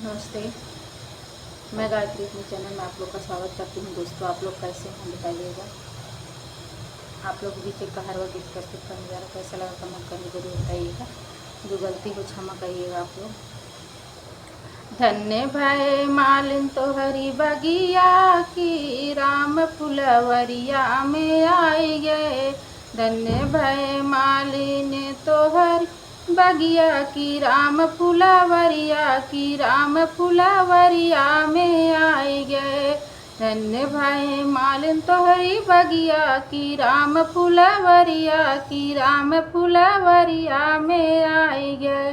नमस्ते, मैं गायत्री अपने चैनल में आप लोग का स्वागत करती हूँ। दोस्तों, आप लोग कैसे हैं बताइएगा। आप लोग भी चेक का हर वक्त गीत प्रस्तुत करने जा रहा है, कैसा लगा कमेंट करके जरूर बताइएगा। जो गलती हो क्षमा करिएगा आप लोग। धन्य भय मालिन तोहरी बगिया की, राम फुलवरिया में आई गए। धन्य भय मालिन तोहरी बगिया की, राम फुलवरिया की, राम फुलवरिया में आई गए। धन्य भय मालिन तोहरी बगिया की, राम फुलवरिया की, राम फुलवरिया में आई गए।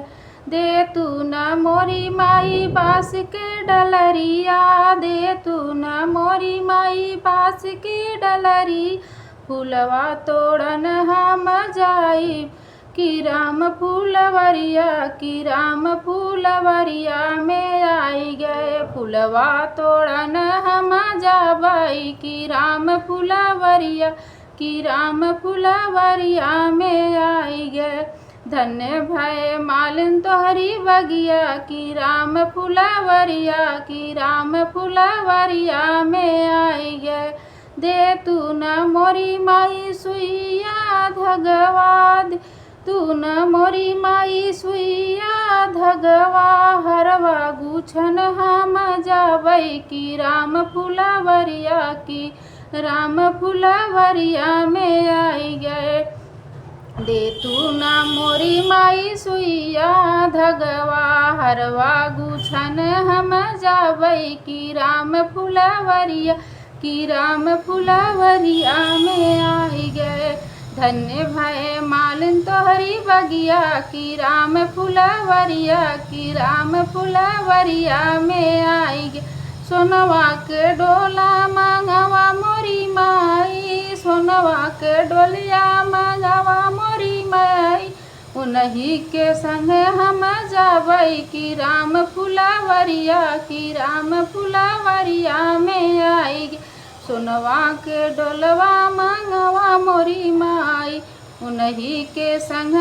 दे तू न मोरी माई बास के डलरिया, दे तू न मोरी माई बास के डलरी। फूलवा तोड़न हम जाई कि, राम फूलवरिया की, राम फूलवरिया में आई गए। फूलवा तोड़न हम जाबई कि, राम फूलवरिया की, राम फूलवरिया में आई गए। धन्य भय मालिन तोहरी बगिया की, राम फुलवरिया की, राम फुलवरिया में आई गए। दे तू न मोरी माई सुइया धगवा, तू न मोरी माई सुइया धगवा। हरवा गुछन हम जाबई की, राम फुलवरिया की, राम फुलवरिया में आई गए। दे तू न मोरी माई सुइया धगवा, हरवा गुछन हम जाबई की, राम फुलवरिया की, राम फुलवरिया में आई गए। धन्य भय मालिन तोहरी बगिया की, राम फुलवरिया की, राम फुलवरिया में आई गए। सोनवा के डोला मांगवा मोरी माई, सोनवा के डोलिया मांगवा मोरी माई। उन्हीं के संग हम जाबई की, राम फुलवरिया की, राम फुलवरिया में आई गए। सोनवा के डोलवा मांगवा मोरी माई, उन्हीं के संग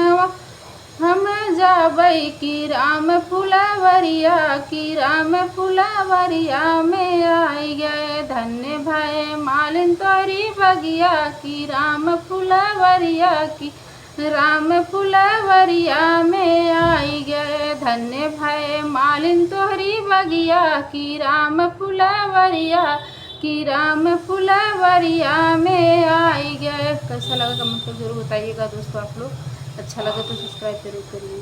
हम जाबई की, राम फुलवरिया की, राम फुलवरिया में आई गए। धन्य भय मालिन तोहरी बगिया की, राम फुलवरिया की, राम फुलवरिया में आई गए। धन्य भय मालिन तोहरी बगिया की, राम फुलवरिया की, राम फुलवरिया में आई गए। कैसा लगा कमेंट कर जरूर बताइएगा। दोस्तों, आप लोग अच्छा लगे तो सब्सक्राइब जरूर करिएगा।